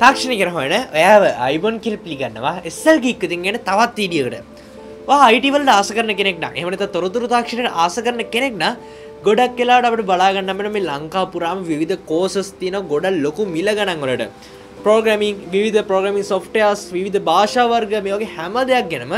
තාක්ෂණික ගැන හොයන ඔයාව අයිබෝන් කියලා පිළිගන්නවා SL Geek එකකින් එන තවත් වීඩියෝකට. ඔයා IT වලට ආස කරන කෙනෙක් නම් එහෙම නැත්නම් තොරතුරු තාක්ෂණයට ආස කරන කෙනෙක් නම් ගොඩක් වෙලාවට අපිට බලා ගන්න අපිට මේ ලංකාව පුරාම විවිධ කෝසස් තියෙනවා ගොඩක් ලොකු මිල ගණන් වලට. ප්‍රෝග්‍රෑමින් විවිධ ප්‍රෝග්‍රෑමින් සොෆ්ට්වෙයාර්ස් විවිධ භාෂා වර්ග මේ වගේ හැම දෙයක් ගැනම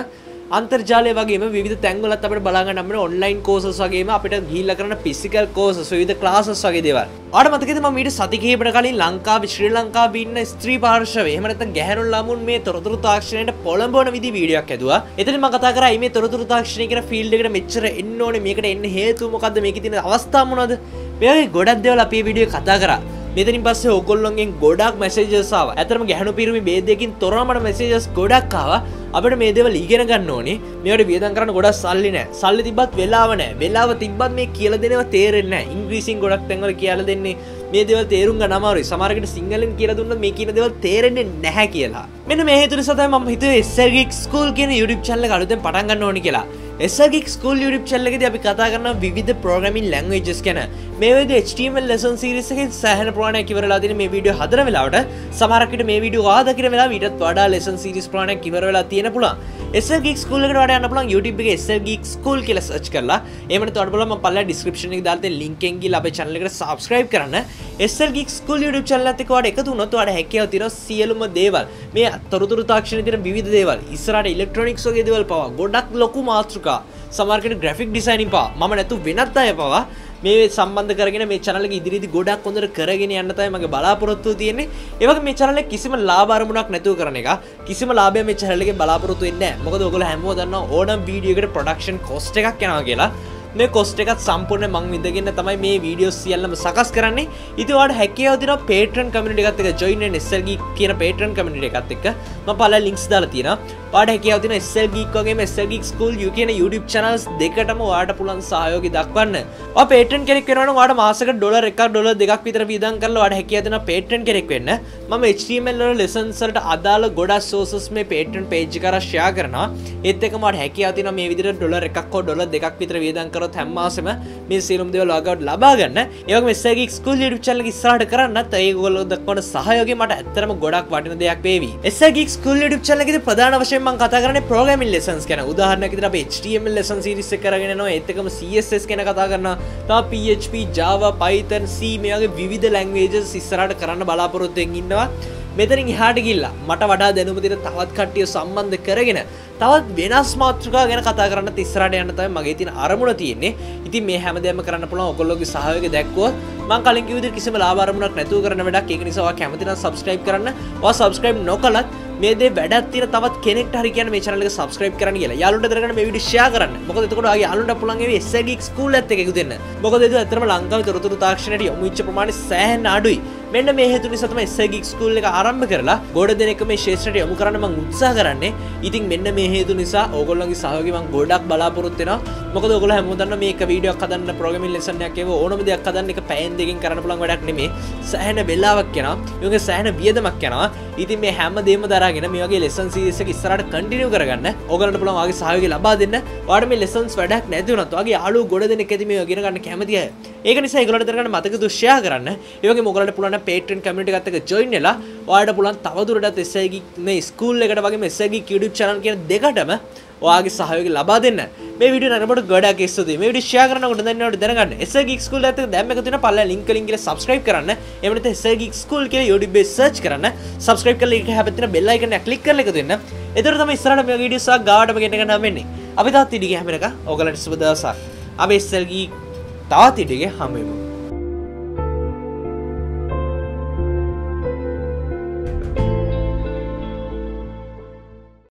අන්තර්ජාලය වගේම විවිධ තැන්වලත් අපිට බලා ගන්න අපිට ඔන්ලයින් කෝසස් වගේම අපිට ගිහිල්ලා කරන ෆිසිකල් කෝසස් විවිධ ක්ලාසස් වගේ දේවල්. ඔයාලට මතකද මම ඊට සති කිහිපයකට කලින් ලංකාවේ ශ්‍රී ලංකාවේ ඉන්න ස්ත්‍රී පාර්ශවයේ එහෙම නැත්නම් ගැහැණු ළමුන් මේ තොරතුරු තාක්ෂණයට පොළඹවන විදි වීඩියෝයක් හැදුවා. එතන මම කතා කරා මේ තොරතුරු තාක්ෂණය කියන ෆීල්ඩ් එකට මෙච්චර එන්න ඕනේ මේකට එන්න හේතුව මොකද්ද මේකේ තියෙන අවස්ථා මොනවද? මේ වගේ ගොඩක් දේවල් අපි මේ වීඩියෝ කතා කරා. මෙතනින් පස්සේ ඕගොල්ලොන්ගෙන් ගොඩක් මැසේජස් ආවා. ඇත්තටම ගැහණු පිරිමි ભેදයකින් තොරව මට මැසේජස් ගොඩක් ආවා. අපිට මේ දේවල් ඉගෙන ගන්න ඕනේ. මේවට වියදම් කරන්න ගොඩක් සල්ලි නැහැ. සල්ලි තිබ්බත් වෙලාව නැහැ. වෙලාව තිබ්බත් මේ කියලා දෙනවා තේරෙන්නේ නැහැ. ඉංග්‍රීසියෙන් ගොඩක් තැන්වල කියලා දෙන්නේ මේ දේවල් තේරුම් ගන්න අමාරුයි. සමහරකට සිංහලෙන් කියලා දුන්නොත් මේ කියන දේවල් තේරෙන්නේ නැහැ කියලා. මෙන්න මේ හේතු නිසා තමයි මම හිතුවේ SL Geek School කියන YouTube channel එක අලුතෙන් පටන් ගන්න ඕනේ කියලා. SL Geek School YouTube channel එකේදී අපි කතා කරනවා විවිධ programming languages ගැන. මේ වගේ HTML lesson series එකේ සෑහෙන ප්‍රමාණයක් ඉවරලා තියෙන මේ වීඩියෝ හදන වෙලාවට සමහරක් විට මේ වීඩියෝ ආදා කියන වෙලාව ඊටත් වඩා lesson series ප්‍රමාණයක් ඉවර වෙලා තියෙන පුළුවන්. SL Geek School එකට වඩා යන්න පුළුවන් YouTube එකේ SL Geek School කියලා search කරලා එහෙම නැත්නම් ඔයාලට බලන්න මම පල්ලා description එකේ දාලා තියෙන link එකෙන් ගිහලා අපේ channel එකට subscribe කරන්න. SL Geek School YouTube channel එකත් එක්ක ඔයාලට එකතු වුණොත් ඔයාලට හැකියාව තියෙනවා සියලුම දේවල් මේ තොරතුරු තාක්ෂණයේ තියෙන විවිධ දේවල් ඉස්සරහට ඉලෙක්ට්‍රොනික්ස් වගේ දේවල් පවා ගොඩක් ලොකු මාතෘකා සමහරකට graphic designing පවා මම නැතු වෙනත් අය පවා මේ සම්බන්ධ කරගෙන මේ channel එක ඉදිරියේදී ගොඩක් හොඳට කරගෙන යන්න තමයි මගේ බලාපොරොත්තුව තියෙන්නේ. ඒ වගේ මේ channel එක කිසිම ලාභ අරමුණක් නැතුව කරන එක. කිසිම ලාභයක් මේ channel එකේ බලාපොරොත්තු වෙන්නේ නැහැ. මොකද ඔයගොල්ලෝ හැමෝම දන්නවා ඕනම වීඩියෝ එකට production cost එකක් යනවා කියලා. මේ cost එකත් සම්පූර්ණ මං විඳගෙන තමයි මේ වීඩියෝස් සියල්ලම සකස් කරන්නේ. ඉතින් ඔයාලට හැකියාව තියෙනවා Patreon community එකත් එක්ක join වෙන්න SL Geek කියන Patreon community එකත් එක්ක. මම පළල links දාලා තියෙනවා. ඔයාලට හැකියාව තියෙනවා SL Geek වගේම SL Geek School UK කියන YouTube channels දෙකටම ඔයාලට පුළුවන් සහයෝගය දක්වන්න. ඔයා Patreon කෙනෙක් වෙනවා නම් ඔයාලට මාසෙකට $1 $2 විතර වියදම් කරලා ඔයාලට හැකියාව තියෙනවා Patreon කෙනෙක් වෙන්න. මම HTML වල lessons වලට අදාළ ගොඩක් sources මේ Patreon page එක කරා share කරනවා. ඒත් එක්කම ඔයාලට හැකියාව තියෙනවා මේ විදිහට $1 1ක් හෝ $2 2ක් විතර වියදම් කරොත් හැම මාසෙම මේ සියලුම දේවල් ඔයාලට ලබා ගන්න. ඒ වගේම SL Geek School YouTube channel එක ඉස්සරහට කරන්නත් ඒගොල්ලෝ දක්වන සහයෝගය මට ඇත්තටම ගොඩක් වටින දෙයක් වේවි. SL Geek School YouTube channel එකේදී ප්‍රධාන වශයෙන් මම කතා කරන්නේ programming lessons ගැන. උදාහරණයක් විදිහට අපි HTML lesson series එක කරගෙන යනවා. ඒත් එක්කම CSS ගැන කතා කරනවා. තව PHP, Java, Python, C මේ වගේ විවිධ languages ඉස්සරහට කරන්න බලාපොරොත්තු වෙමින් ඉන්නවා. මෙතනින් එහාට ගිහිල්ලා මට වඩා දැනුම දෙන තවත් කට්ටිය සම්බන්ධ කරගෙන තවත් වෙනස් මාතෘකා ගැන කතා කරන්නත් ඉස්සරහට යන්න තමයි මගේ තියෙන අරමුණ තියෙන්නේ. ඉතින් මේ හැමදේම කරන්න පුළුවන් ඔයගොල්ලෝගේ සහයෝගය දැක්වුවොත් මම කලින් කිව්ව විදිහට කිසිම ලාභ අරමුණක් නැතුව කරන වැඩක්. ඒක නිසා ඔයා කැමති නම් subscribe කරන්න. ඔයා subscribe නොකලත් මේ දේ වැඩක් තියෙන තවත් කෙනෙක්ට හරි කියන්නේ මේ channel එක subscribe කරන්න කියලා. යාළුවන්ට දැනගන්න මේ වීඩියෝ share කරන්න. මොකද එතකොට ඔයාගේ යාළුවන්ට පුළුවන් ඒ SL Geek School එකත් එක්ක එකතු වෙන්න. මොකද ඒක ඇත්තටම ලංකාවේ තොරතුරු තාක්ෂණයට යොමු වෙච්ච ප්‍රමාණය සෑහෙන අඩුයි. මෙන්න මේ හේතු නිසා තමයි SL Geek School එක ආරම්භ කරලා ගොඩ දෙනෙක් මේ ශාස්ත්‍රයට යොමු කරන්න මම උත්සාහ කරන්නේ. ඉතින් මෙන්න මේ හේතු නිසා ඕගොල්ලන්ගේ සහයෝගය මම ගොඩක් බලාපොරොත්තු වෙනවා. මොකද ඕගොල්ලෝ හැමෝම දන්නවා මේක වීඩියෝක් හදන්න ප්‍රෝග්‍රෑමින් ලෙසන් එකක් ඒව ඕනම දෙයක් හදන්න එක පැයෙන් දෙකකින් කරන්න පුළුවන් වැඩක් නෙමෙයි. සෑහෙන වෙලාවක් යනවා. ඒකේ සෑහෙන වියදමක් යනවා. ඉතින් මේ හැම දෙයක්ම දරාගෙන මේ වගේ ලෙසන් සීරීස් එක ඉස්සරහට කන්ටිනියු කරගන්න ඕගොල්ලන්ට පුළුවන් ඔයාගේ සහයෝගය ලබා දෙන්න. ඔයාලට මේ ලෙසන්ස් වැඩක් නැති වුණත් ඔයාගේ යාළුවෝ ගොඩ දෙනෙක් ඇති මේ ඉගෙන ගන්න කැමති අය. ඒක නිසා ඒගොල්ලන්ට දැනගන්න මතක තු share කරන්න. ඒ වගේම ඕගොල්ලන්ට පුළුවන් Patreon community එකත් එක්ක join වෙලා ඔයාලට පුළුවන් තවදුරටත් SL Geek මේ ස්කූල් එකට වගේම SL Geek YouTube channel කියන දෙකටම ඔයාගේ සහයෝගය ලබා දෙන්න. මේ වීඩියෝ නරඹට ගොඩක් ස්තුතියි. මේ වීඩියෝ share කරනකොට දැනගන්න SL Geek School එකත් එක්ක දැම්ම එකතු වෙන පල්ලා link එකෙන් ගිහලා subscribe කරන්න. එහෙම නැත්නම් SL Geek School කියලා YouTube එකේ search කරන්න. subscribe කරලා ඒක හැබැයි තියෙන bell icon එක click කරලා එකතු වෙන්න. එතකොට තමයි ඉස්සරහට මේ වීඩියෝස් ආ ගාවටම ගෙන ගන්න වෙන්නේ. අපි තාත් ඉඩිය හැම එක ඔයගලන්ට සුබ දවසක්. අපි SL Geek තවත් ඉඩිය හැමෙමු.